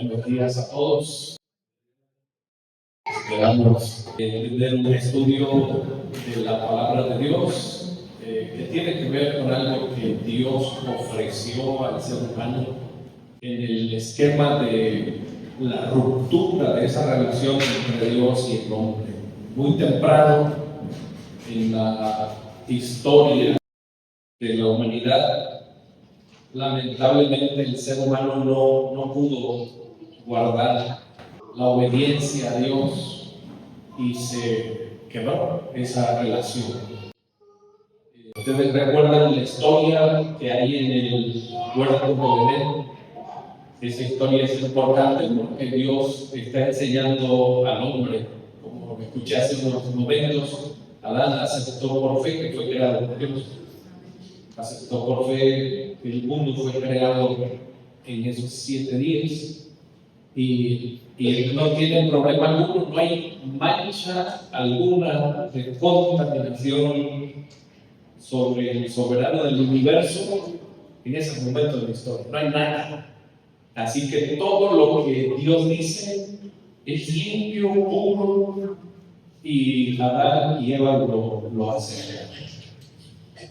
Buenos días a todos. Esperamos tener un estudio de la palabra de Dios que tiene que ver con algo que Dios ofreció al ser humano en el esquema de la ruptura de esa relación entre Dios y el hombre. Muy temprano en la historia de la humanidad, lamentablemente el ser humano no pudo guardar la obediencia a Dios y se quebró esa relación. Ustedes recuerdan la historia que hay en el huerto de Edén. Esa historia es importante porque Dios está enseñando al hombre, como escuché hace unos momentos. Adán aceptó por fe que fue creado por Dios. Aceptó por fe que el mundo fue creado en esos 7 días. Y no tiene problema alguno, no hay mancha alguna de contaminación sobre el soberano del universo en ese momento de la historia. No hay nada. Así que todo lo que Dios dice es limpio, puro, y Adán y Eva lo hacen.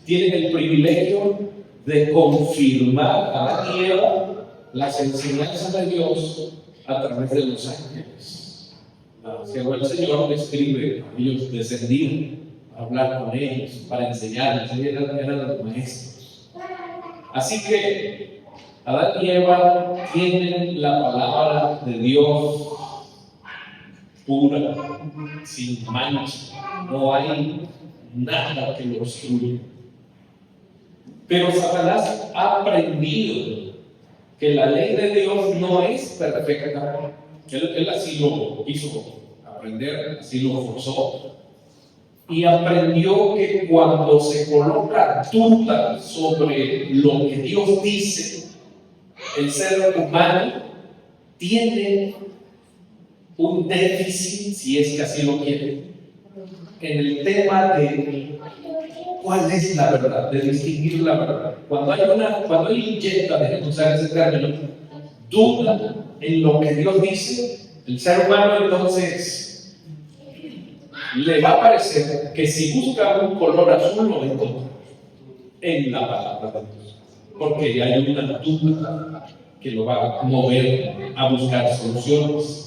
Tienen el privilegio de confirmar a Adán y Eva las enseñanzas de Dios a través de los ángeles. El Señor describe a ellos descendir a hablar con ellos, para enseñarles, eran los maestros. Así que Adán y Eva tienen la palabra de Dios pura, sin mancha, no hay nada que lo obstruya. Pero Satanás ha aprendido que la ley de Dios no es perfecta. Él así lo hizo aprender, así lo forzó. Y aprendió que cuando se coloca duda sobre lo que Dios dice, el ser humano tiene un déficit, si es que así lo quiere, en el tema de cuál es la verdad, de distinguir la verdad. Cuando él inyecta, déjenme usar ese término, duda en lo que Dios dice, el ser humano entonces le va a parecer que si busca un color azul lo encuentra en la palabra de Dios, porque hay una duda que lo va a mover a buscar soluciones.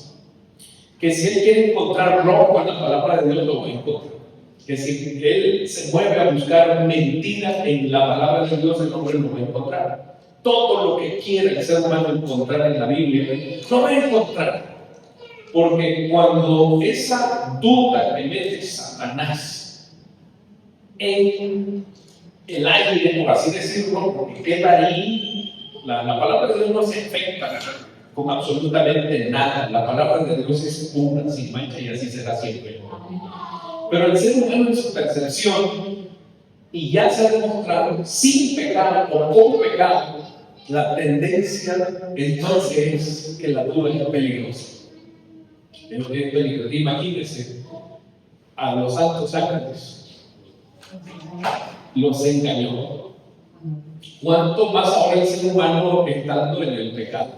Que si él quiere encontrar rojo en la palabra de Dios, lo va a encontrar. Que si él se mueve a buscar mentira en la palabra de Dios, el hombre lo va a encontrar. Todo lo que quiere el ser humano encontrar en la Biblia, lo va a encontrar. Porque cuando esa duda que mete Satanás en el aire, por así decirlo, porque queda ahí, la palabra de Dios no se afecta con absolutamente nada. La palabra de Dios es pura, sin mancha, y así será siempre. Pero el ser humano en su percepción, y ya se ha demostrado, sin pecado o con pecado, la tendencia entonces es que la duda es peligrosa. Es peligroso. Imagínense a los santos ángeles, los engañó. ¿Cuánto más ahora el ser humano estando en el pecado?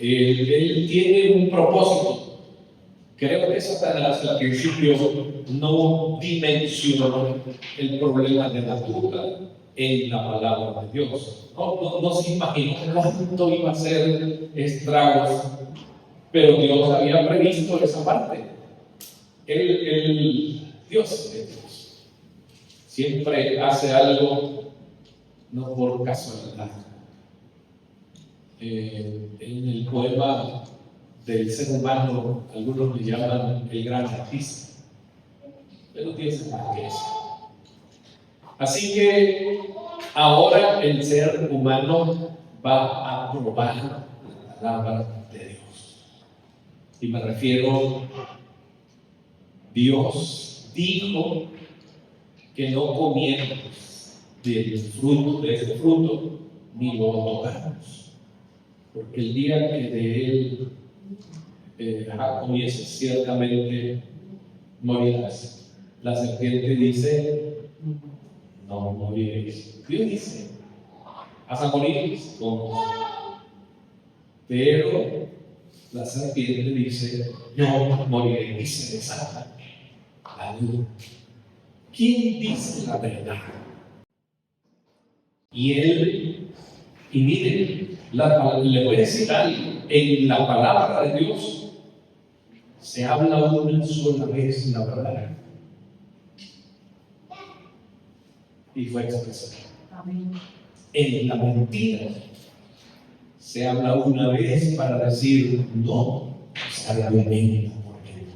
Él tiene un propósito. Creo que Satanás al principio no dimensionó el problema de la duda en la palabra de Dios. No se imaginó cuánto iba a ser estragos, pero Dios había previsto esa parte. Dios siempre hace algo no por casualidad. En el poema del ser humano, algunos le llaman el gran artista, pero tiene más que eso. Así que ahora el ser humano va a probar la palabra de Dios. Y me refiero, Dios dijo que no comiéramos del fruto, de ese fruto, ni lo tocamos. Porque el día que de él comiences, ciertamente morirás. La serpiente dice, no moriréis. Dios dice, vas a morir. ¿Cómo? Pero la serpiente dice, no moriré, y se desata la duda. ¿Quién dice la verdad? Y miren, le voy a decir algo, en la palabra de Dios se habla una sola vez la verdad. Y fue expresada. En la mentira se habla una vez para decir no, salga veneno por dentro.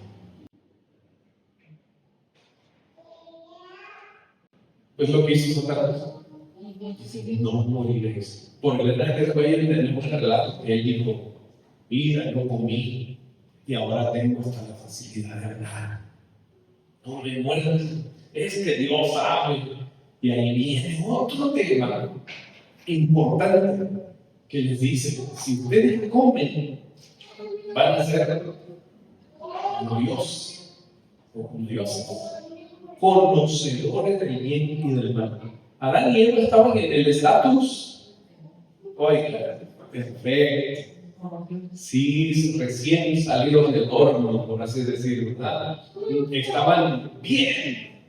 Pues lo que hizo Satanás. Dice, no moriréis. Por el que tenemos el relato que él dijo, mira, yo comí y ahora tengo hasta la facilidad de hablar. No me mueras, es que Dios sabe. Y ahí viene otro tema importante que les dice, si ustedes comen, van a ser como Dios, o como Dios, conocedores del bien y del mal. Adán y Eva estaban en el estatus, oiga, perfecto, sí, recién salidos del horno, por así decirlo, ¿verdad? Estaban bien,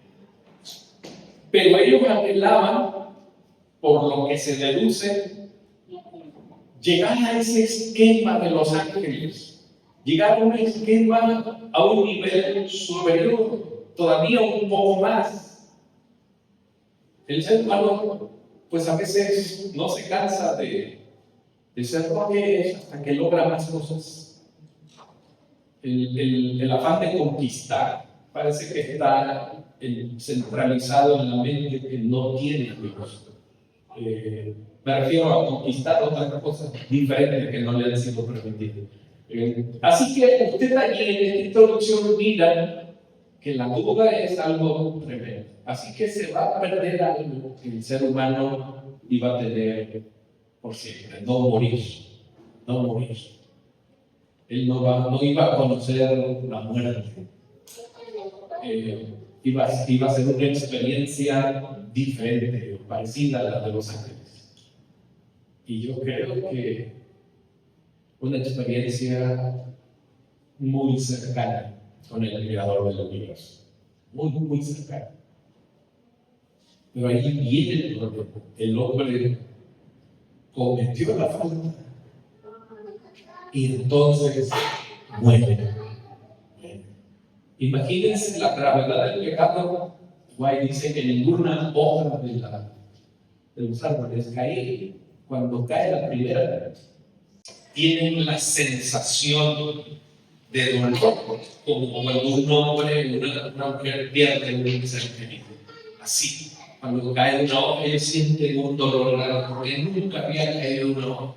pero ellos anhelaban, por lo que se deduce, llegar a ese esquema de los ángeles, llegar a un esquema, a un nivel superior, todavía un poco más. El ser humano, pues a veces no se cansa de ser lo que es hasta que logra más cosas. El afán de conquistar parece que está centralizado en la mente que no tiene Dios. Me refiero a conquistar otras cosas diferentes que no le han sido permitidas. Así que usted allí en esta introducción mira que la duda es algo tremendo. Así que se va a perder algo que el ser humano iba a tener por siempre, no morir, no morir. Él no iba a conocer la muerte. Iba a ser una experiencia diferente, parecida a la de los ángeles. Y yo creo que una experiencia muy cercana con el Creador del universo. Muy, muy cercana. Pero ahí viene el problema. El hombre cometió la falta y entonces muere. Imagínense la gravedad del pecado. Guay dice que ninguna hoja de los árboles cae. Cuando cae la primera, tienen la sensación de dolor, como cuando un hombre, una mujer pierde un ser querido. Así, cuando cae una hoja, ellos sienten un dolor raro, porque nunca había caído una hoja.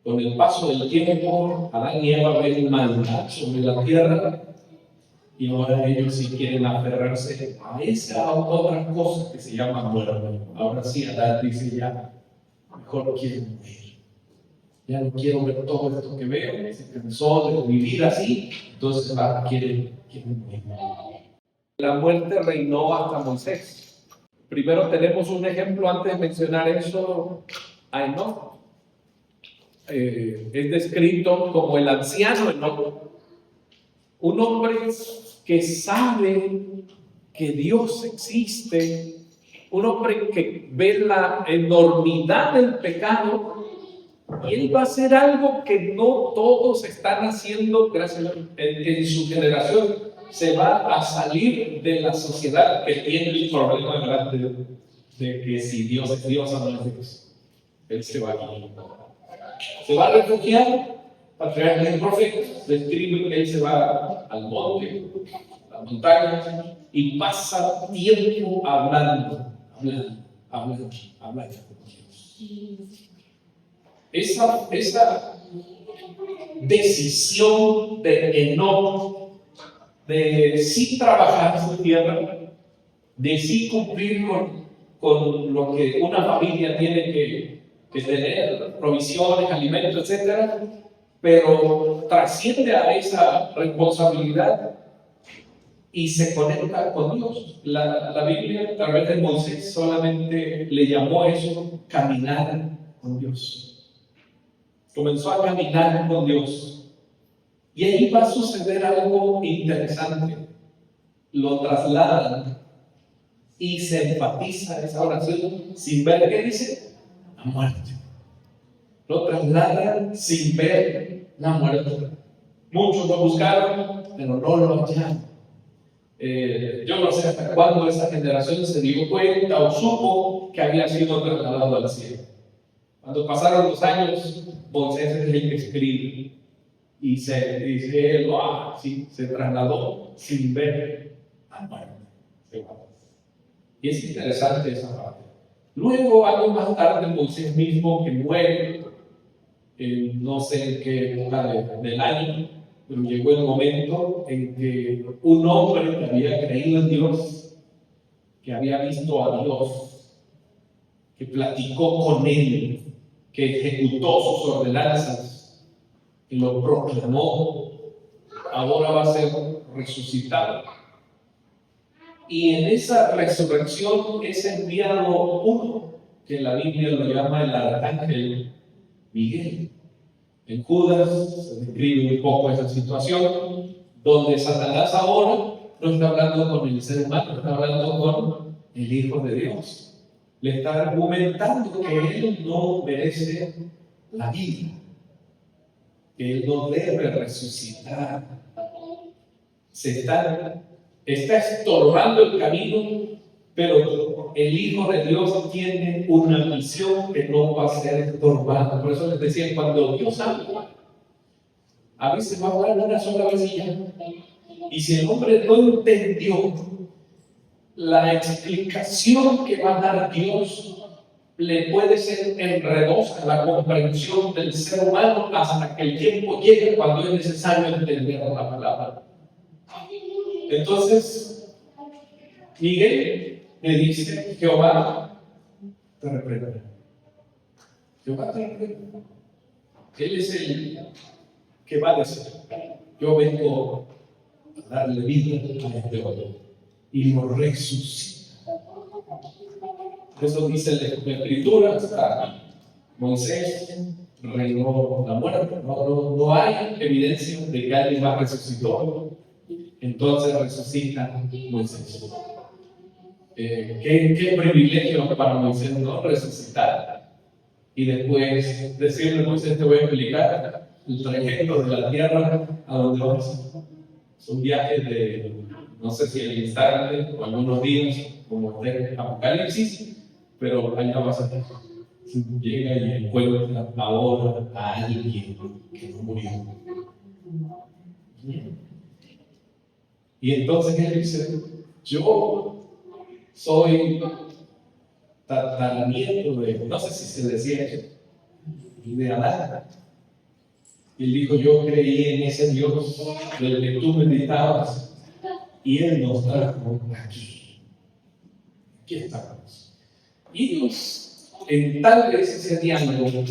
Con el paso del tiempo, Adán y Eva ven maldad sobre la tierra y ahora ellos sí quieren aferrarse a esa otra cosa que se llama muerte. Ahora sí, Adán dice ya, mejor quiero morir. Ya no quiero ver todo esto que veo, se cansó de vivir así, entonces quiere morir. La muerte reinó hasta Moisés. Primero tenemos un ejemplo antes de mencionar eso, a Enoc. Es descrito como el anciano Enoc, un hombre que sabe que Dios existe, un hombre que ve la enormidad del pecado y él va a hacer algo que no todos están haciendo gracias en su generación. Se va a salir de la sociedad que tiene el problema grande de que si Dios es Dios o no es Dios. Él se va a refugiar, patriarca y profetas, describe que él se va al monte, a la montaña, y pasa tiempo hablando con Dios. Esa decisión de Enoc de sí trabajar su tierra, de sí cumplir con lo que una familia tiene que tener, provisiones, alimentos, etc., pero trasciende a esa responsabilidad y se conecta con Dios. La Biblia, a través de Moisés, solamente le llamó eso caminar con Dios. Comenzó a caminar con Dios. Y ahí va a suceder algo interesante. Lo trasladan y se enfatiza esa oración sin ver, ¿qué dice? La muerte. Lo trasladan sin ver la muerte. Muchos lo buscaron, pero no lo hallaron. Yo no sé hasta cuándo esa generación se dio cuenta o supo que había sido trasladado al cielo. Cuando pasaron los años, Moisés es el que escribe y se dice, sí, se trasladó sin ver la muerte. Y es interesante esa parte. Luego, años más tarde, Moisés mismo que muere, no sé en qué época del año, pero llegó el momento en que un hombre que había creído en Dios, que había visto a Dios, que platicó con él, que ejecutó sus ordenanzas, y lo proclamó, ahora va a ser resucitado. Y en esa resurrección es enviado uno, que la Biblia lo llama el arcángel Miguel. En Judas se describe un poco esa situación, donde Satanás ahora no está hablando con el ser humano, está hablando con el Hijo de Dios. Le está argumentando que él no merece la vida, que él no debe resucitar. Se está estorbando el camino, pero el Hijo de Dios tiene una misión que no va a ser estorbada. Por eso les decía, cuando Dios habla, a veces va a hablar una sola vez y ya. Y si el hombre no entendió la explicación que va a dar Dios, le puede ser enredosa la comprensión del ser humano hasta que el tiempo llegue cuando es necesario entender la palabra. Entonces, Miguel le dice, Jehová te reprenda. Jehová te reprenda. Él es el que va a decir, yo vengo a darle vida a este hombre y lo resucita. Eso dice la Escritura, hasta Moisés reinó la muerte. No hay evidencia de que alguien más resucitó. Entonces resucita Moisés. Qué privilegio para Moisés, ¿no? Resucitar. Y después decirle a Moisés, te voy a explicar el trayecto de la tierra a donde vas. Es un viaje de, no sé si el instante o algunos días, como de Apocalipsis, pero allá vas a estar. Llega y encuentra ahora a alguien que no murió. Y entonces él dice, yo soy tataranieto de, no sé si se decía eso, de Adán. Y él dijo, yo creí en ese Dios del que tú meditabas y él nos trajo aquí. Aquí estamos. Y ellos, en tal vez ese diálogo,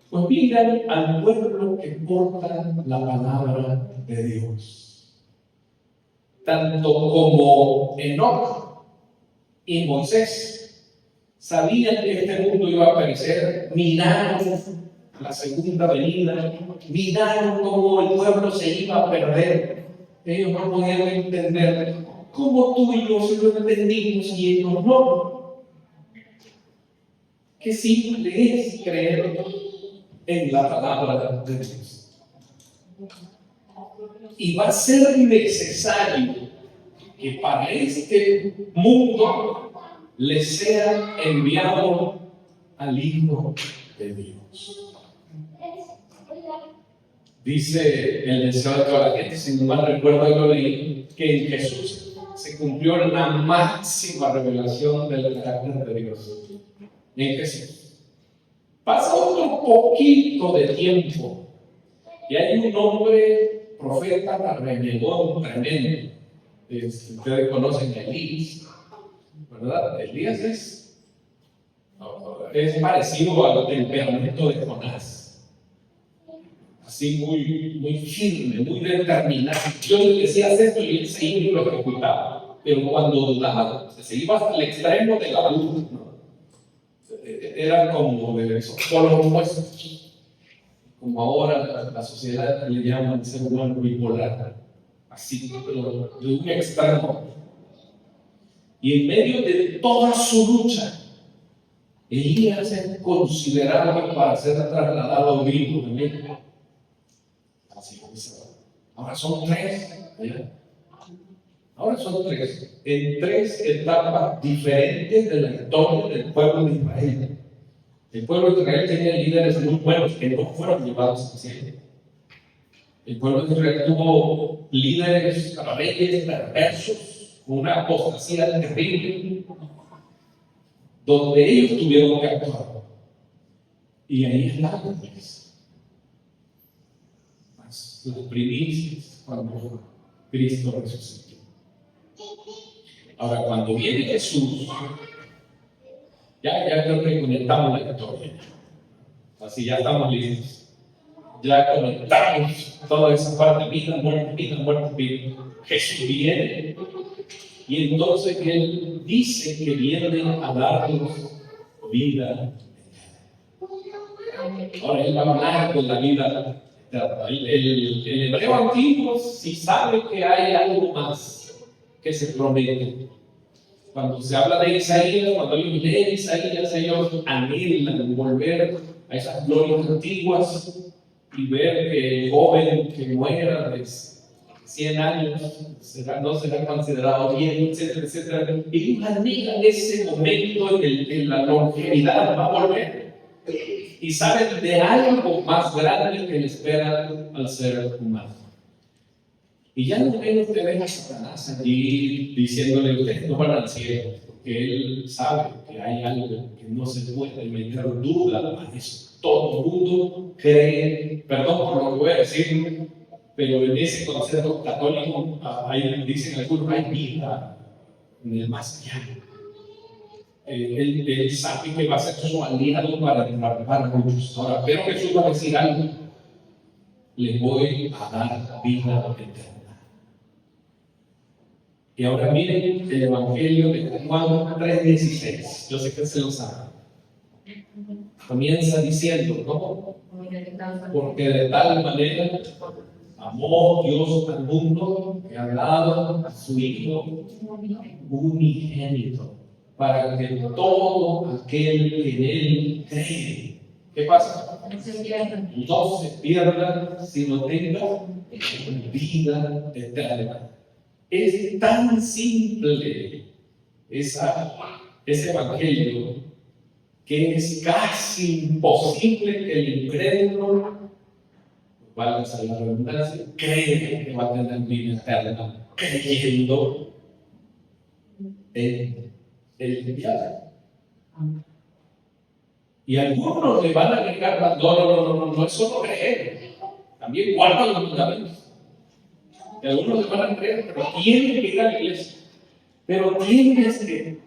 pues miran al pueblo que porta la palabra de Dios. Tanto como Enoc y Moisés sabían que este mundo iba a perecer, miraron la segunda venida, miraron cómo el pueblo se iba a perder. Ellos no podían entender cómo tú y yo se lo entendimos y ellos no. Qué simple es creer en la palabra de Dios. Y va a ser necesario que para este mundo le sea enviado al Hijo de Dios. Dice el deseo de toda la gente, si no mal recuerdo, yo leí que en Jesús se cumplió la máxima revelación del carácter de Dios. En Jesús. Pasa otro poquito de tiempo y hay un hombre profeta renegón tremendo. Ustedes conocen a Elías, ¿verdad? Elías es parecido al temperamento de Jonás, así muy firme, muy determinado. Yo le decía esto y él se iba y lo ejecutaba, pero cuando dudaba, se iba hasta el extremo de la duda, ¿no? Eran como de esos polos opuestos, como ahora la sociedad le llama al ser humano bipolar, así, pero de un extremo. Y en medio de toda su lucha, Elías es considerado para ser trasladado vivo de México. Así es. Ahora son tres. ¿Ya? Ahora son tres. En tres etapas diferentes de la historia del pueblo de Israel. El pueblo de Israel tenía líderes muy buenos que no fueron llevados a cielo. El pueblo de Israel tuvo líderes, reyes perversos, una apostasía terrible, donde ellos tuvieron que actuar. Y ahí es la las primicias cuando Cristo resucitó. Ahora, cuando viene Jesús, ya creo que conectamos la historia. Así ya estamos listos. Ya conectamos toda esa parte, vida, muerte, vida, muerte, vida. Jesús viene y entonces Él dice que viene a darnos vida. Ahora Él va a hablar de la vida. El hebreo antiguo sí sabe que hay algo más que se promete. Cuando se habla de Isaías, cuando ellos leen Isaías, ellos anhelan volver a esas glorias antiguas y ver que el joven que muera de 100 años no será considerado bien, etcétera, etcétera. Ellos anhelan ese momento en la longevidad, va a volver. Y saben de algo más grande que le espera al ser humano. Y ya no ven ustedes a Satanás allí diciéndole: ustedes no van al cielo, porque él sabe que hay algo que no se puede meter duda a eso. Todo el mundo cree, perdón por lo que voy a decir, pero en ese concepto católico dicen algunos: hay vida en el más allá. Él sabe que va a ser su aliado para muchos. Ahora, pero Jesús va a decir algo: les voy a dar vida eterna. Y ahora miren el Evangelio de Juan 3:16. Yo sé que se lo saben. Comienza diciendo, ¿no? Porque de tal manera amó Dios al mundo que ha dado a su Hijo unigénito, para que todo aquel que en Él cree, ¿qué pasa? No se pierda, sino tenga vida eterna. Es tan simple ese evangelio que es casi imposible que el incrédulo, valga la redundancia, cree que va a tener vida eterna creyendo en el viaje. Y algunos le van a agregar: no es solo creer, también guardan los mandamientos. Y algunos le van a creer, pero tienen que ir a la iglesia. Pero tienes que,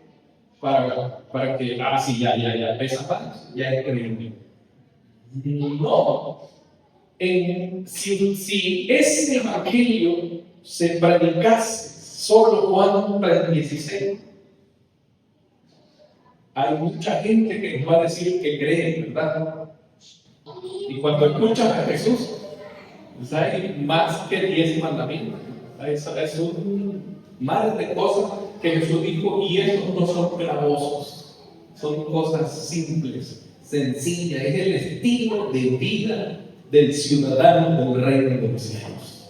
para que, sí, ya, esa parte, ya es creíble. No. Si ese evangelio se predicase solo Juan 3:16, hay mucha gente que nos va a decir que cree, ¿verdad? Y cuando escuchan a Jesús, pues hay más que 10 mandamientos. Es un mar de cosas que Jesús dijo, y esos no son gravosos, son cosas simples, sencillas. Es el estilo de vida del ciudadano del reino de los cielos.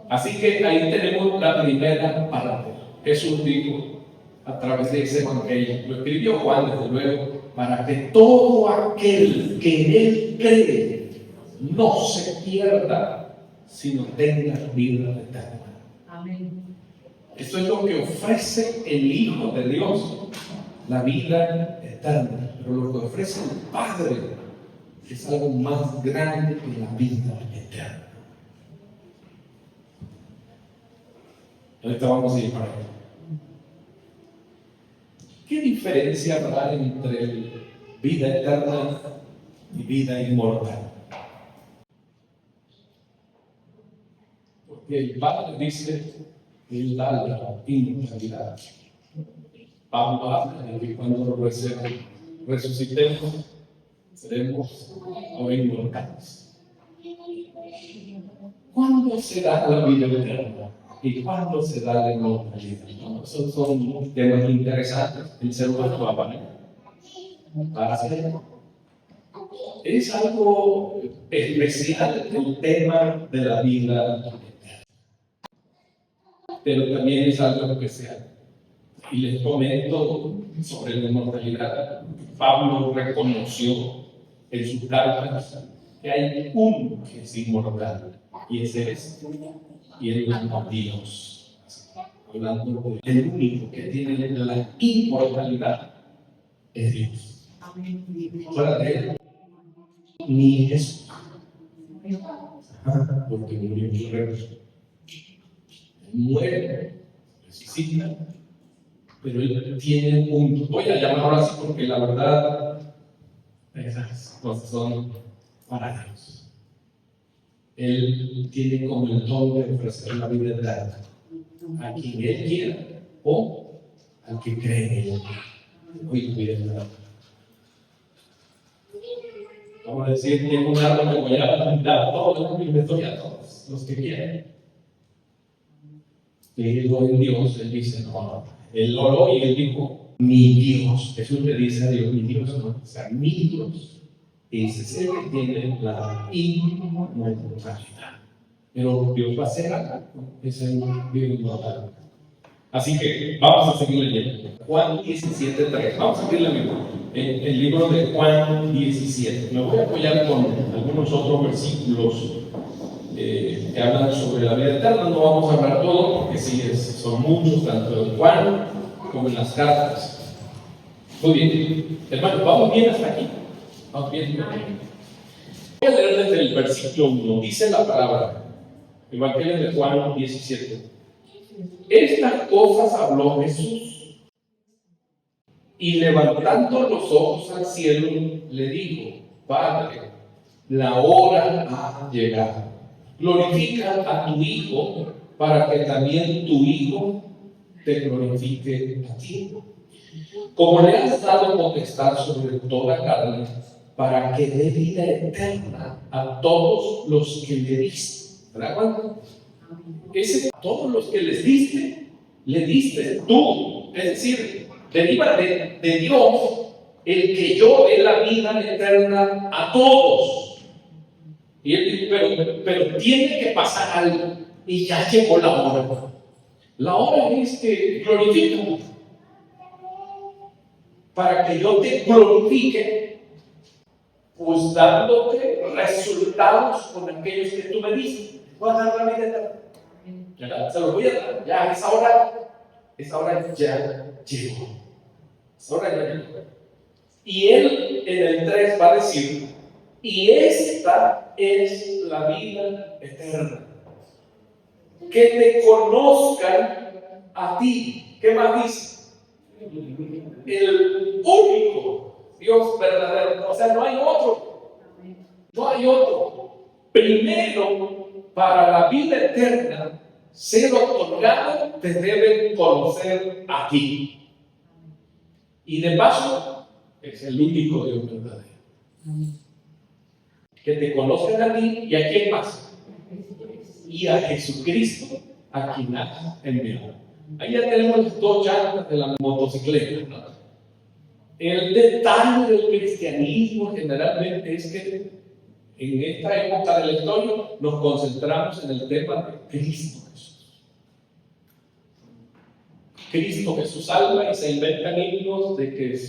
Así que ahí tenemos la primera parte. Jesús dijo a través de ese evangelio, lo escribió Juan desde luego, para que todo aquel que en él cree no se pierda, sino tenga vida eterna. Amén. Esto es lo que ofrece el Hijo de Dios, la vida eterna. Pero lo que ofrece el Padre es algo más grande que la vida eterna. Ahorita vamos a ir para allá. ¿Qué diferencia habrá entre vida eterna y vida inmortal? Porque el Padre dice que Él da la inmortalidad. Pablo habla de que cuando resucitemos, seremos ahora inmortales. ¿Cuándo será la vida eterna? ¿Y cuándo será la inmortalidad? ¿No? Esos son temas interesantes. El ser humano va a hacer. Es algo especial el tema de la vida eterna. Pero también es algo especial. Y les comento sobre la inmortalidad. Pablo reconoció en sus cartas que hay uno que es inmortal, y ese es, y él es Dios. Hablando del único que tiene la inmortalidad es Dios. Fuera de él, ni Jesús. Porque murió su rey. Muere, resucita, pero él tiene un, voy a llamarlo así porque la verdad, esas cosas son para Dios. Él tiene como el don de ofrecer la vida eterna a quien él quiera o al que cree en él. Hoy vida eterna. Vamos a decir que un árbol que voy a dar a todos, y les doy a todos los que quieran. Pero en Dios, él dice, no, él oró y él dijo, mi Dios. Jesús le dice a Dios, mi Dios, no, o sea, mi Dios. Ese es el que tiene la inmortalidad. Pero Dios va a ser acá, es el Dios inmortal. Así que vamos a seguir leyendo. Juan 17:3. Vamos a seguir leyendo el libro de Juan 17. Me voy a apoyar con algunos otros versículos que hablan sobre la vida eterna. No vamos a hablar todo porque sí, son muchos, tanto en Juan como en las cartas. Muy bien, hermanos, ¿vamos bien hasta aquí? ¿Vamos bien? Voy a leer desde el versículo 1. Dice la palabra, Evangelio de Juan 17. Estas cosas habló Jesús, y levantando los ojos al cielo, le dijo, Padre, la hora ha llegado. Glorifica a tu Hijo, para que también tu Hijo te glorifique a ti. Como le has dado potestad sobre toda carne, para que dé vida eterna a todos los que le diste. ¿Verdad? A todos los que les diste, le diste tú. Es decir, deriva de Dios el que yo dé la vida eterna a todos. Y él dijo, pero tiene que pasar algo, y ya llegó la hora. La hora es que glorifica, para que yo te glorifique, pues dándote resultados con aquellos que tú me diste. Voy a dar la vida eterna. Ya, se los voy a dar. Ya, esa hora ya llegó. Esa hora ya llegó. Y él en el 3 va a decir, y esta es la vida eterna, que te conozcan a ti. ¿Qué más dice? El único Dios verdadero. O sea, no hay otro. No hay otro. Primero, para la vida eterna ser otorgado, te deben conocer a ti. Y de paso, es el único Dios verdadero. Que te conozcan a ti y a quién más. Y a Jesucristo, a quien has enviado. Ahí ya tenemos las dos llantas de la motocicleta, ¿no? El detalle del cristianismo generalmente es que en esta época de la historia nos concentramos en el tema de Cristo Jesús. Cristo Jesús salva, y se inventan himnos de que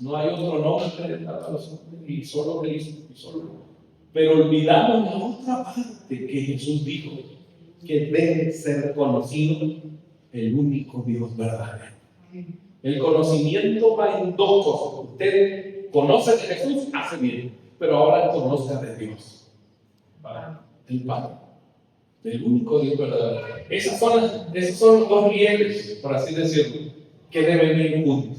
no hay otro nombre para los hombres, y solo Cristo, y solo. Pero olvidamos la otra parte que Jesús dijo, que debe ser conocido el único Dios verdadero. El conocimiento va en dos cosas. Usted conoce de Jesús, hace bien, pero ahora conoce de Dios, el Padre, el único Dios verdadero. Esos son los dos rieles, por así decirlo, que deben ir juntos.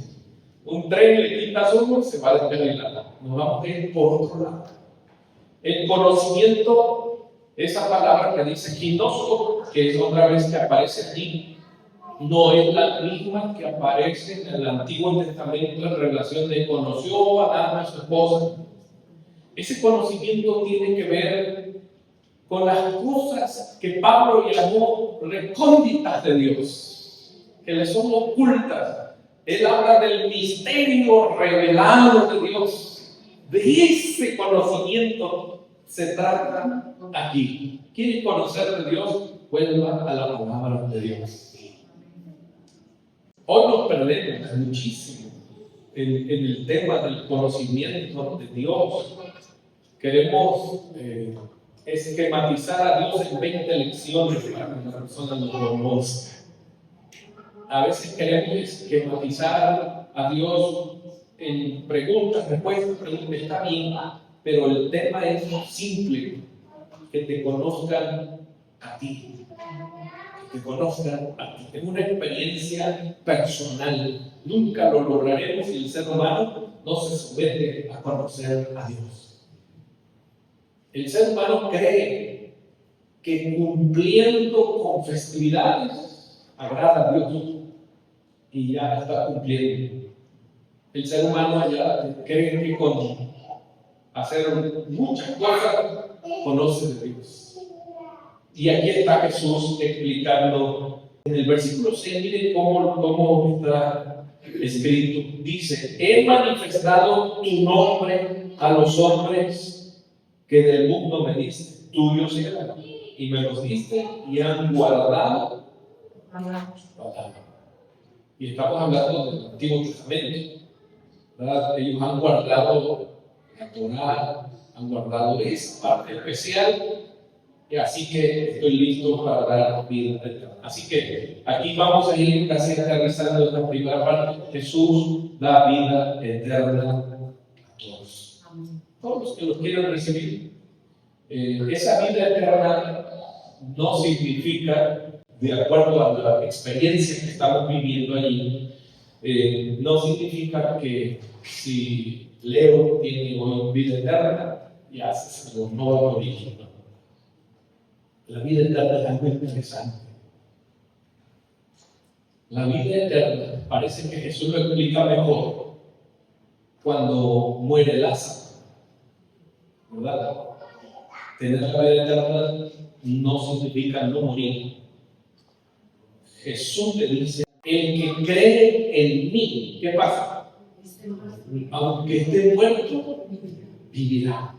Un tren le quitas uno, se va a descarrilar. Nos vamos a ir por otro lado. El conocimiento, esa palabra que dice ginosko, que es otra vez que aparece aquí, no es la misma que aparece en el Antiguo Testamento en relación de conoció a Adán a su esposa. Ese conocimiento tiene que ver con las cosas que Pablo llamó recónditas de Dios, que le son ocultas. Él habla del misterio revelado de Dios. De ese conocimiento se trata aquí. ¿Quiere conocer de Dios? Vuelva a la palabra de Dios. Hoy nos perdemos muchísimo en el tema del conocimiento de Dios. Queremos esquematizar a Dios en 20 lecciones para que una persona lo conozca. A veces queremos esquematizar a Dios en preguntas, respuestas, está bien, pero el tema es simple, que te conozcan a ti. Que conozcan a ti. Es una experiencia personal. Nunca lo lograremos si el ser humano no se somete a conocer a Dios. El ser humano cree que cumpliendo con festividades agrada a Dios y ya está cumpliendo. El ser humano ya cree que con hacer muchas cosas conoce de Dios. Y aquí está Jesús explicando en el versículo 6, miren cómo está escrito. Dice, he manifestado tu nombre a los hombres que del mundo me diste, tuyos eran, y me los diste y han guardado tu palabra. Y estamos hablando del Antiguo Testamento, ¿verdad? Ellos han guardado la Torá, han guardado esa parte especial. Así que estoy listo para dar vida eterna. Así que aquí vamos a ir casi aterrizando esta primera parte. Jesús da vida eterna a todos. Todos los que los quieran recibir. Esa vida eterna no significa, de acuerdo a la experiencia que estamos viviendo allí, no significa que si Leo tiene hoy vida eterna, ya se salvó, no va a morir. La vida eterna es algo interesante. La vida eterna, parece que Jesús lo explica mejor cuando muere Lázaro, ¿verdad? Tener la vida eterna no significa no morir. Jesús le dice, el que cree en mí, ¿qué pasa? Aunque esté muerto, vivirá.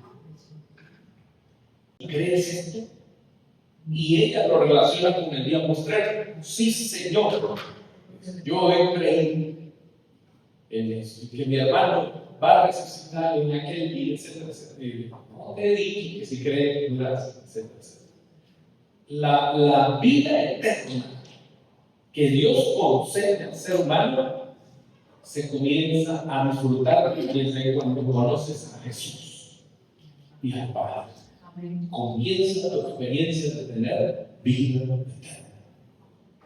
¿Crees esto? Y ella lo relaciona con el día postrero. Sí, Señor, yo he creído en eso, que mi hermano va a resucitar en aquel día, etcétera, etcétera. No te dije que si cree, duras, etcétera, etcétera. La vida eterna que Dios concede al ser humano se comienza a disfrutar desde cuando conoces a Jesús y al Padre. Comienza tu experiencia de tener vida eterna.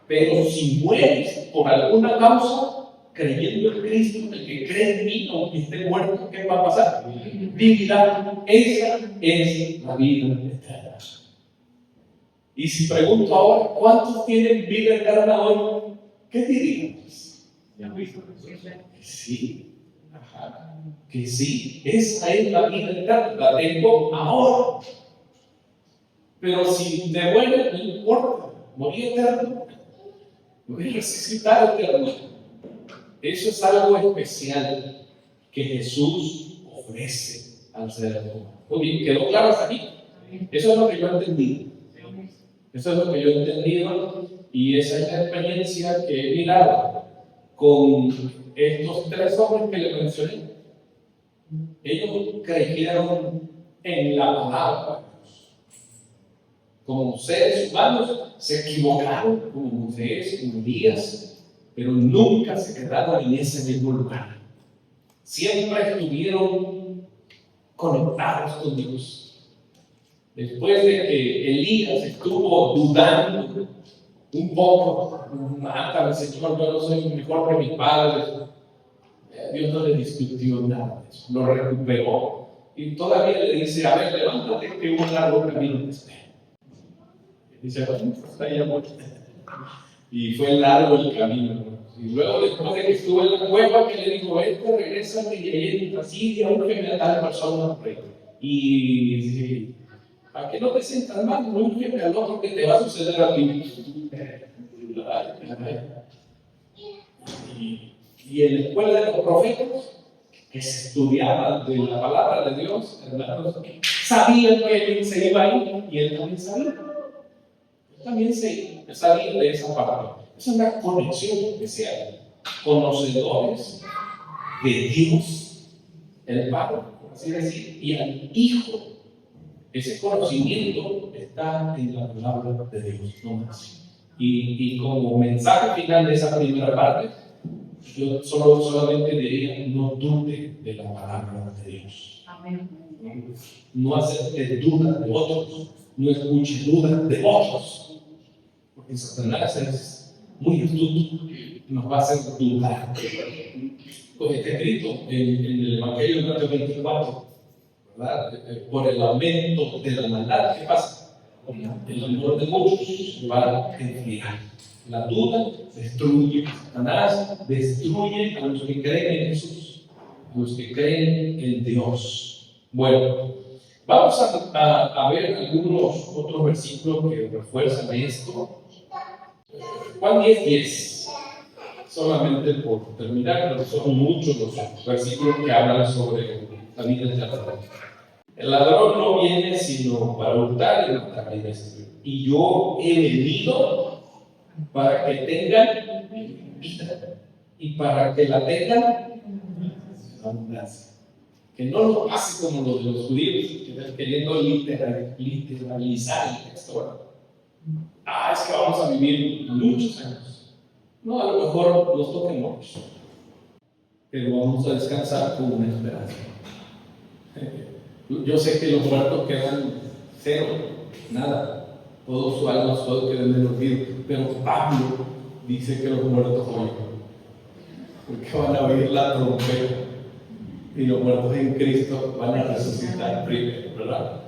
Pero si mueres por alguna causa, creyendo en Cristo, el que cree en mí, aunque esté muerto, ¿qué va a pasar? Vivirá. Esa es la vida eterna. Y si pregunto ahora, ¿cuántos tienen vida eterna hoy? ¿Qué diríamos? Sí. Ajá. Que sí, esa es la vida eterna, la tengo ahora. Pero si te mueres, no importa, morir eterno, voy a resucitar eterno. Eso es algo especial que Jesús ofrece al ser humano. Muy bien, ¿quedó claro hasta aquí? Eso es lo que yo he entendido. Eso es lo que yo he entendido y esa es la experiencia que he mirado con estos tres hombres que le mencioné. Ellos creyeron en la palabra. Como seres humanos se equivocaron, como Moisés, como Elías, pero nunca se quedaron en ese mismo lugar. Siempre estuvieron conectados con Dios. Después de que Elías estuvo dudando un poco, mátame, Señor, yo no soy mejor que mis padres. Dios no le discutió nada de eso, lo recuperó. Y todavía le dice, a ver, levántate que un largo camino te espera. Dice, bueno, pues ahí ya voy. Y fue largo el camino, ¿no? Y luego, después de que estuvo en la cueva, que le dijo, vete, regrésate y ahí entra así, úngeme a tal persona por ahí. Y dice, para que no te sientas mal, no úngeme al otro que te va a suceder a ti. Y en la escuela de los profetas, que se estudiaba de la palabra de Dios, hermanos, sabían que él se iba a ir y él también sabía. Él también se sabía de esa parte. Es una conexión especial. Conocedores de Dios, el Padre, por así decir, y al Hijo. Ese conocimiento está en la palabra de Dios, no más. Y como mensaje final de esa primera parte, yo solamente diría, no dude de la palabra de Dios. Amén. No acepte dudas de otros, no escuche dudas de otros, porque Satanás es muy astuto, nos va a hacer dudar. Pues está escrito en el Evangelio de Mateo 24, ¿verdad? Por el aumento de la maldad, ¿qué pasa? El amor de muchos va a enfriar. La duda destruye, Satanás destruye a los que creen en Jesús, a los que creen en Dios. Bueno, vamos a ver algunos otros versículos que refuerzan esto. Juan 10:10, solamente por terminar, pero son muchos los versículos que hablan sobre la vida eterna. El ladrón no viene sino para hurtar y matar y destruir. Y yo he venido para que tengan vida y para que la tengan en abundancia. Que no lo pase como los de los judíos, que están queriendo literalizar el texto. Es que vamos a vivir muchos años. No, a lo mejor nos toquemos, pero vamos a descansar con una esperanza. Yo sé que los muertos quedan cero, nada. Todos sus almas, todos quedan en el olvido. Pero Pablo dice que los muertos oyen, porque van a oír la trompeta y los muertos en Cristo van a resucitar primero, ¿verdad?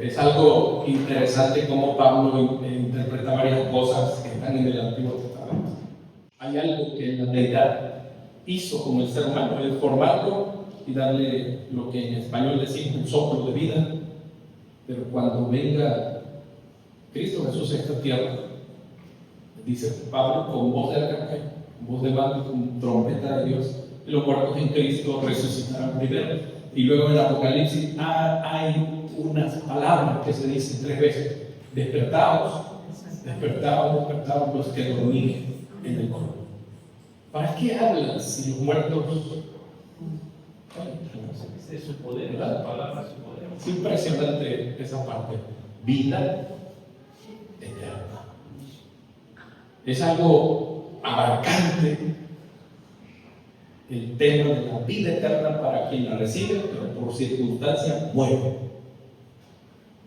Es algo interesante cómo Pablo interpreta varias cosas que están en el Antiguo Testamento. Hay algo que la deidad hizo con el ser humano, es formarlo y darle lo que en español decimos un soplo de vida, pero cuando venga Cristo Jesús a esta tierra, dice Pablo, con voz de arcángel, con voz de mando, con trompeta de Dios, y los muertos en Cristo resucitarán primero. Y luego en Apocalipsis hay unas palabras que se dicen 3 veces: despertaos, despertaos, despertaos los que dormían en el cuerpo. ¿Para qué hablan si los muertos? Es su poder, la palabra, su poder. Es impresionante esa parte. Vida eterna. Es algo abarcante el tema de la vida eterna para quien la recibe, pero por circunstancia muere.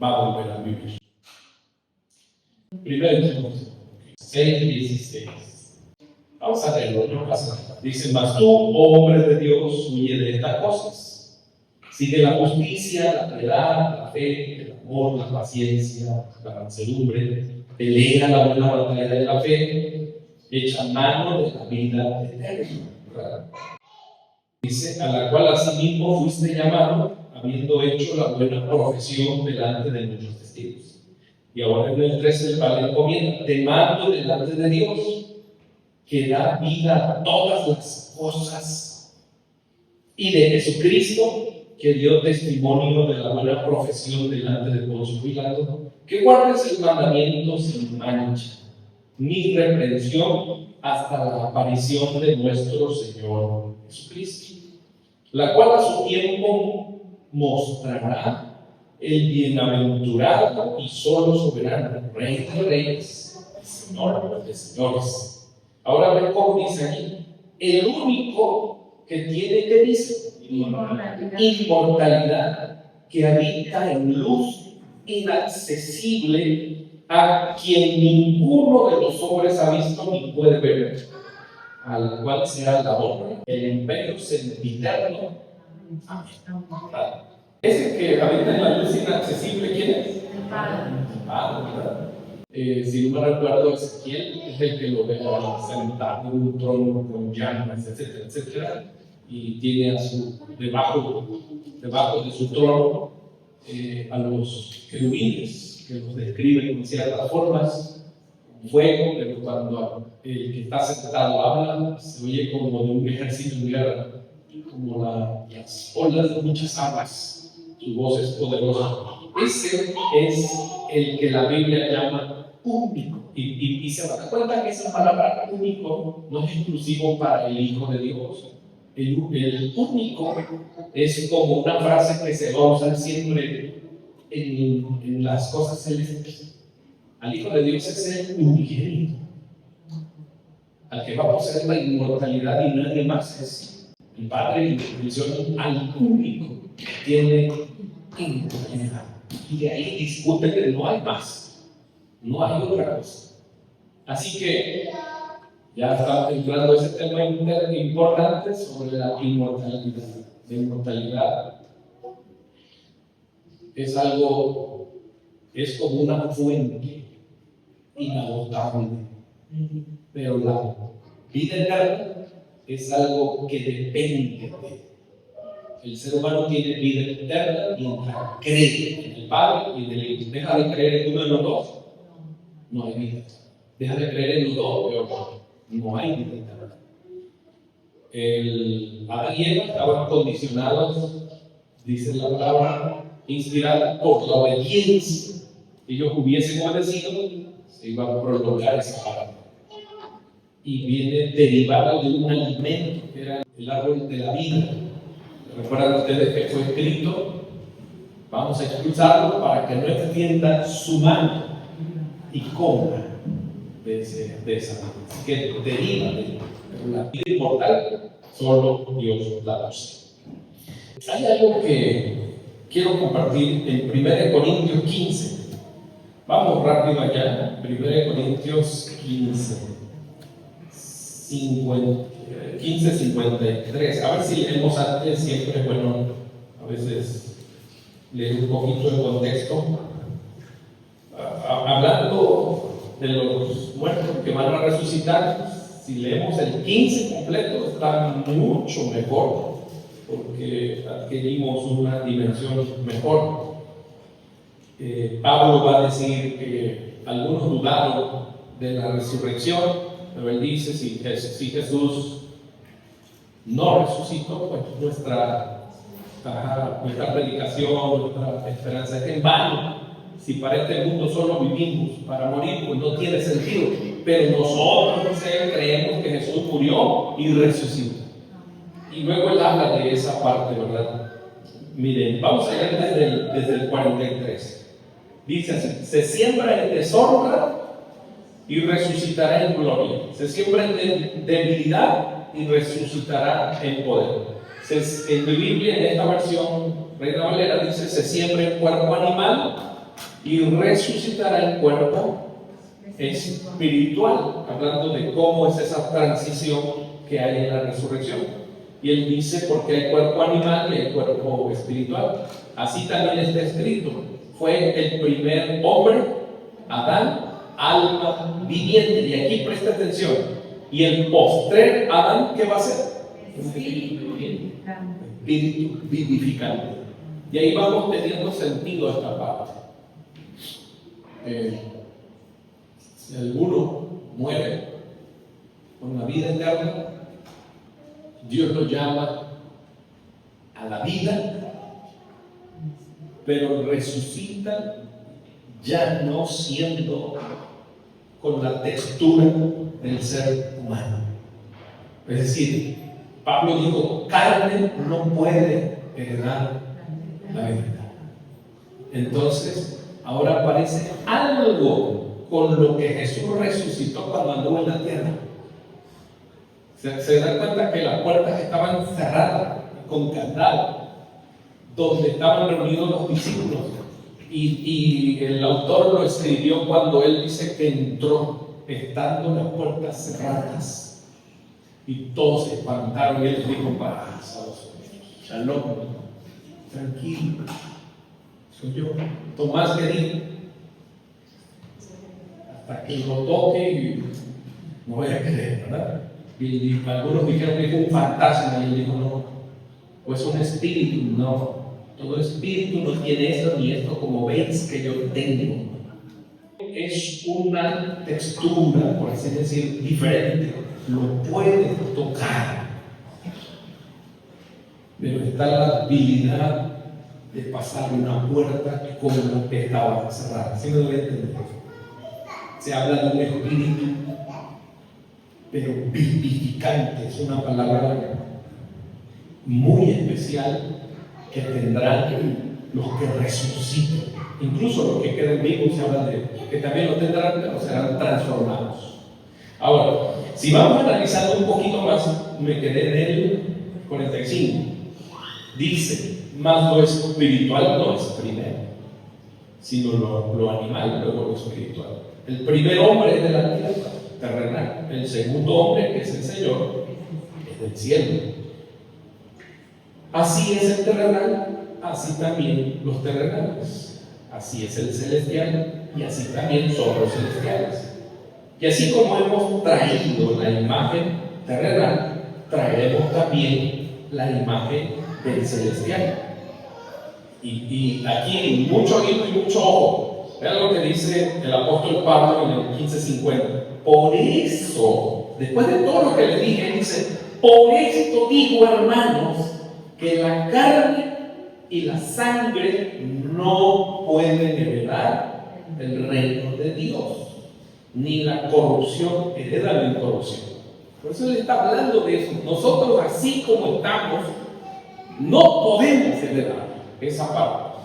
Va a volver a vivir. Primero, 6:16. Vamos a leerlo, no pasa nada. Dice: mas tú, oh hombre de Dios, huye de estas cosas. Sigue la justicia, la piedad, la fe, el amor, la paciencia, la mansedumbre. Pelea la buena batalla de la fe. Echa mano de la vida eterna. Dice: a la cual asimismo fuiste llamado, habiendo hecho la buena profesión delante de muchos testigos. Y ahora en el 13 el Padre encomienda: te mando delante de Dios, que da vida a todas las cosas, y de Jesucristo, que dio testimonio de la buena profesión delante de Poncio Pilato, que guardes el mandamiento sin mancha ni reprensión hasta la aparición de nuestro Señor Jesucristo, la cual a su tiempo mostrará el bienaventurado y solo soberano Rey de Reyes, Señor de Señores. Ahora ven cómo dice aquí: el único que tiene, que dice, inmortalidad, que habita en luz inaccesible, a quien ninguno de los hombres ha visto ni puede ver, al cual será la honra, el imperio sempiterno. Ese que habita en la luz inaccesible, ¿quién es? El Padre, ¿verdad? Si no me recuerdo, Ezequiel es el que lo ve sentado en un trono con llamas, etcétera, etcétera, y tiene debajo de su trono a los querubines, que los describen en ciertas formas, con fuego, pero cuando el que está sentado habla, se oye como de un ejército en guerra, como las olas de muchas aguas, su voz es poderosa. Ese es el que la Biblia llama único. Y se da cuenta que esa palabra único no es exclusivo para el Hijo de Dios. El único es como una frase que se va a usar siempre en las cosas celestes. Al Hijo de Dios es el unigénito, al que va a poseer la inmortalidad y nadie más es el Padre, y menciona al único que tiene inmortalidad. Y de ahí discute que no hay más, no hay otra cosa. Así que ya estamos entrando a ese tema importante sobre la inmortalidad. La inmortalidad es algo, es como una fuente inagotable, pero la vida eterna es algo que depende de él. El ser humano tiene vida eterna mientras cree en el Padre y en el Hijo. Deja de creer en uno de los dos, no hay vida. Deja de creer en los dos, pero no hay vida eterna. Adán y Eva estaban condicionados, dice la palabra, inspirada por la obediencia. Ellos hubiesen obedecido, se iba a prolongar esa palabra. Y viene derivado de un alimento que era el árbol de la vida. Recuerdan ustedes que fue escrito: vamos a expulsarlo para que no extienda su mano y coma de esa mano. Así que deriva de la vida inmortal, solo Dios la posee. Hay algo que quiero compartir en 1 Corintios 15. Vamos rápido allá. 1 Corintios 15:53. A ver si leemos antes, siempre es bueno a veces leer un poquito de contexto. Hablando de los muertos que van a resucitar, si leemos el 15 completo está mucho mejor, porque adquirimos una dimensión mejor. Pablo va a decir que algunos dudaron de la resurrección, pero él dice: si Jesús no resucitó, pues nuestra predicación, nuestra esperanza es en vano. Si para este mundo solo vivimos para morir, pues no tiene sentido. Pero nosotros creemos que Jesús murió y resucitó. Y luego él habla de esa parte, ¿verdad? Miren, vamos a leer desde el 43. Dice así: se siembra en deshonra y resucitará en gloria. Se siembra en debilidad y resucitará en poder. En mi Biblia, en esta versión Reina Valera, dice: se siembra en cuerpo animal y resucitará en cuerpo espiritual, hablando de cómo es esa transición que hay en la resurrección. Y él dice: porque hay cuerpo animal y hay cuerpo espiritual. Así también está escrito: fue el primer hombre, Adán, alma viviente. Y aquí presta atención: y el postrer Adán, ¿qué va a ser? Espíritu vivificante. Y ahí vamos teniendo sentido esta parte. Si alguno muere con la vida eterna, Dios lo llama a la vida, pero resucita ya no siendo con la textura del ser humano. Es decir, Pablo dijo: carne no puede heredar la vida. Entonces, ahora aparece algo con lo que Jesús resucitó cuando anduvo en la tierra. Se dan cuenta que las puertas estaban cerradas con candado, donde estaban reunidos los discípulos. Y el autor lo escribió cuando él dice que entró estando las puertas cerradas. Y todos se espantaron y él dijo: paz a vosotros, shalom, tranquilo, soy yo. Tomás, que dijo: hasta que lo toque y no voy a creer, ¿verdad? Y algunos dijeron que es un fantasma, y él dijo, no, o es un espíritu, no, todo espíritu no tiene esto ni esto como veis que yo tengo. Es una textura, por así decir, diferente, lo puedes tocar, pero está la habilidad de pasar una puerta como que estaba cerrada. ¿Sí me doy a entender? Se habla de un espíritu, pero vivificante, es una palabra muy especial que tendrán los que resucitan. Incluso los que queden vivos se habla de que también lo tendrán, pero serán transformados. Ahora, si vamos analizando un poquito más, me quedé en el 45. Dice, más lo espiritual no es primero, sino lo animal, luego lo espiritual. El primer hombre es de la tierra terrenal, el segundo hombre, que es el Señor, es del cielo. Así es el terrenal, así también los terrenales. Así es el celestial y así también son los celestiales. Y así como hemos traído la imagen terrenal, traeremos también la imagen del celestial. Y aquí mucho oído y mucho ojo. Vean lo que dice el apóstol Pablo en el 15:50. Por eso, después de todo lo que le dije, dice, por esto digo, hermanos, que la carne y la sangre no pueden heredar el reino de Dios, ni la corrupción hereda la incorrupción. Por eso le está hablando de eso. Nosotros, así como estamos, no podemos heredar esa parte.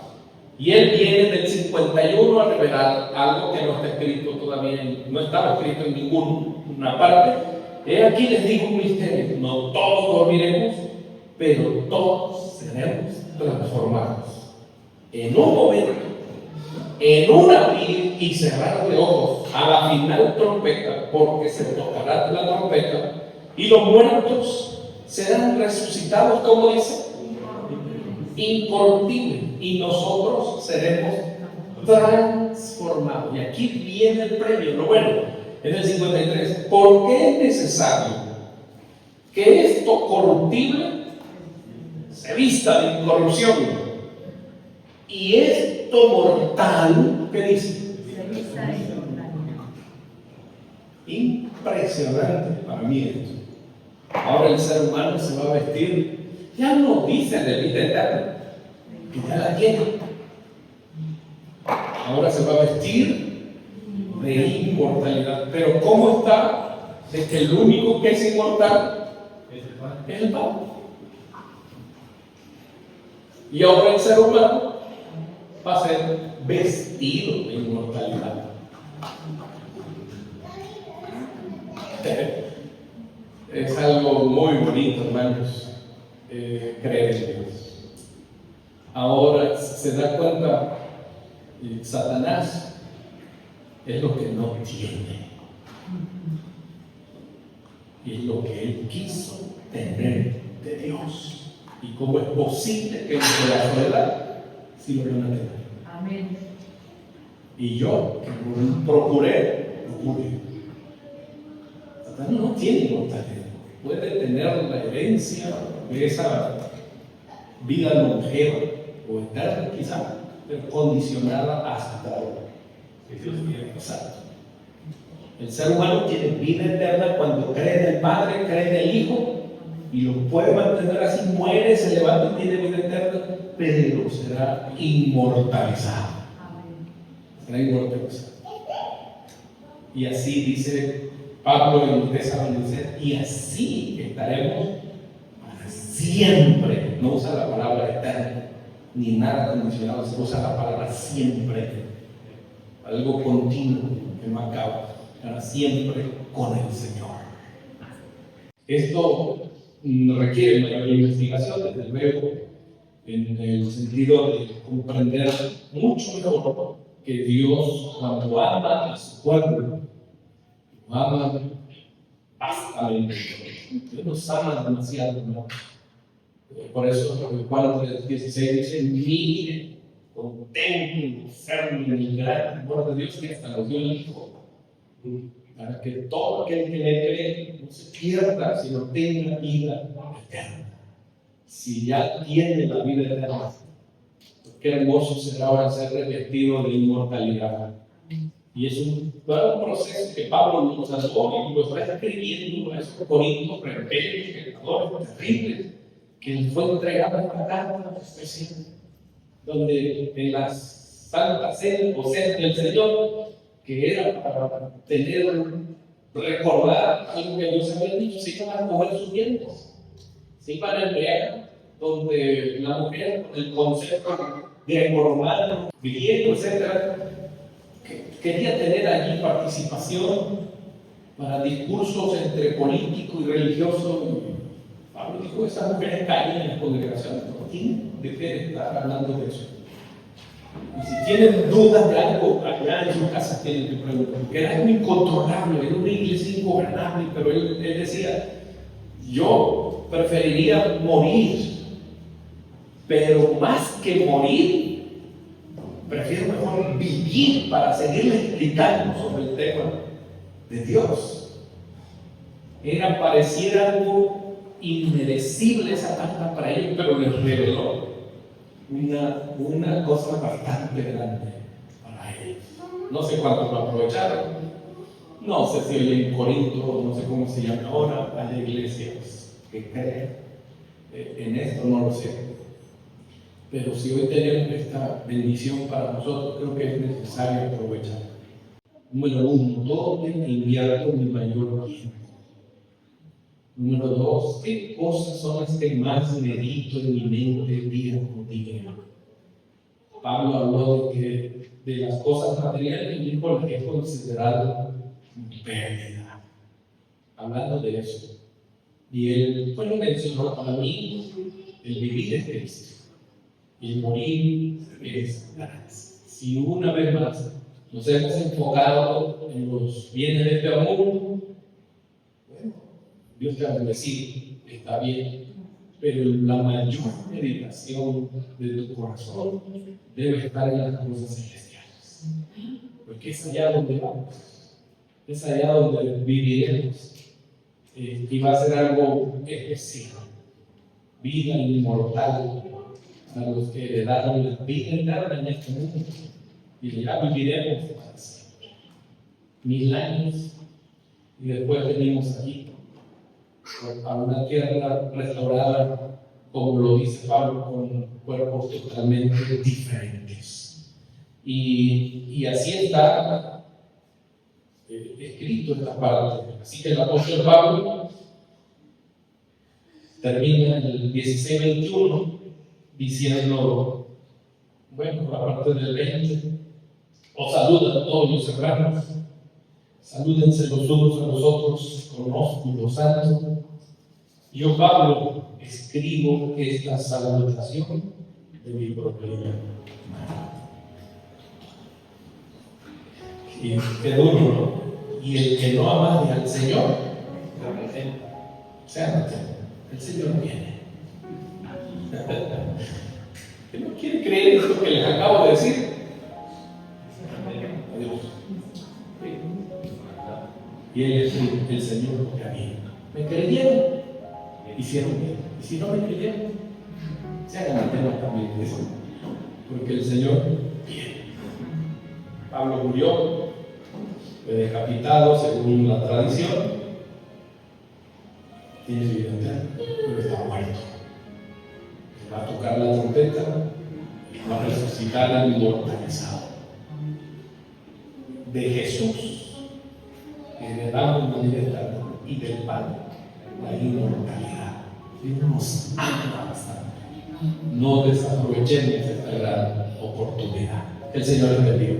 Y él viene del 51 a revelar algo que no está escrito todavía, no estaba escrito en ninguna parte. He aquí les digo un misterio: no todos dormiremos, pero todos seremos transformados. En un momento, en un abrir y cerrar de ojos, a la final trompeta, porque se tocará la trompeta, y los muertos serán resucitados, como dice, incorruptibles, y nosotros seremos transformados. Y aquí viene el premio, lo bueno, en el 53, porque es necesario que esto corruptible se vista de incorrupción, y esto mortal, ¿qué dice? Impresionante para mí esto. Ahora el ser humano se va a vestir, ya no dice de vida eterna, que ya la tiene. Ahora se va a vestir de inmortalidad. Pero ¿cómo está de que el único que es inmortal es el Padre? Y ahora el ser humano va a ser vestido de inmortalidad. Es algo muy bonito, hermanos, creer en Dios. Ahora se da cuenta, Satanás es lo que no tiene, y es lo que él quiso tener de Dios. ¿Y cómo es posible que se la soledad si lo van a tener? Amén. Y yo, que procuré. Satanás no tiene inmortalidad. Puede tener la herencia de esa vida longeva o eterna, quizá, pero condicionada hasta que Dios quiere pasar. El ser humano tiene vida eterna cuando cree en el Padre, cree en el Hijo, y lo puede mantener así, muere, se levanta y tiene vida eterna, pero será inmortalizado. Será inmortalizado. Y así dice Pablo en Tesalonicenses, y así estaremos para siempre. No usa la palabra eterna, ni nada condicionado, se usa la palabra siempre. Algo continuo que no acaba, para siempre con el Señor. Esto requiere mayor investigación, desde luego, en el sentido de comprender mucho mejor que Dios, cuando ama a su pueblo, lo ama vastamente. Dios nos ama demasiado, ¿no? Por eso Juan 3:16 dice: mire, contemplen, observen el gran amor de Dios que hasta nos dio el Hijo, para que todo aquel que le cree no se pierda, sino tenga vida eterna. Si ya tiene la vida eterna, qué hermoso será ahora ser revestido de inmortalidad. Y es todo un proceso que Pablo nos habló y lo está escribiendo a esos corintios rebeldes, pecadores, terribles, que les fue entregada esta carta especial, donde en las santas cenas o cenas del Señor, que era para recordar algo que Dios había dicho, se iban a comer sus dientes, se iban a embriagar, donde la mujer, con el concepto grecorromano, griego, etc., quería tener allí participación para discursos entre político y religioso. Pablo dijo: esas mujeres caían en la congregación. ¿Quién debe estar hablando de eso? Y si tienen dudas de algo allá en su casa, tienen que preguntar, porque era algo incontrolable, era una iglesia ingobernable. Pero él decía: yo preferiría morir, pero más que morir, prefiero mejor vivir para seguirle explicando sobre el tema de Dios. Pareciera algo inmerecible esa carta para ellos, pero les reveló una cosa bastante grande para ellos. No sé cuántos lo aprovecharon, no sé si hoy en Corinto, no sé cómo se llama ahora, hay iglesias que creen en esto, no lo sé. Pero si hoy tenemos esta bendición para nosotros, creo que es necesario aprovechar. Número 1, ¿dónde invierto mi mayor tiempo? Número 2, ¿qué cosas son las que más medito en mi mente día con día? Pablo habló de las cosas materiales y dijo que es considerado pérdida. Hablando de eso. Y él lo mencionó: para mí, el vivir es Cristo y el morir es ganancia. Si una vez más nos hemos enfocado en los bienes de este mundo, bueno, Dios te ha bendecido, está bien, pero la mayor meditación de tu corazón debe estar en las cosas celestiales, porque es allá donde vamos, es allá donde viviremos, y va a ser algo especial, vida inmortal a los que heredaron la vida eterna en este mundo, y ya viviremos para siempre, 1000 años, y después venimos aquí a una tierra restaurada, como lo dice Pablo, con cuerpos totalmente diferentes. Y así está escrito esta parte. Así que el apóstol Pablo termina en el 16:21 diciendo, bueno, aparte del 20, os saludan todos los hermanos, salúdense los unos a los otros con ósculo santo. Yo, Pablo, escribo esta salutación de mi propia mano. Y qué duro, ¿no? Y el que no amase al Señor, el Señor viene. ¿Que no quiere creer esto que les acabo de decir? Adiós. Y Él es el Señor que a mí. ¿Me creyeron? Hicieron bien. Y si no me creyeron, se hagan el tema también de eso. Porque el Señor viene. Pablo murió, fue decapitado según la tradición. Tiene vida eterna, pero está muerto. Va a tocar la trompeta, va a resucitar al inmortalizado. De Jesús, heredamos la vida eterna, y del Padre, la inmortalidad. Dios nos ama bastante. No desaprovechemos esta gran oportunidad. El Señor les bendiga.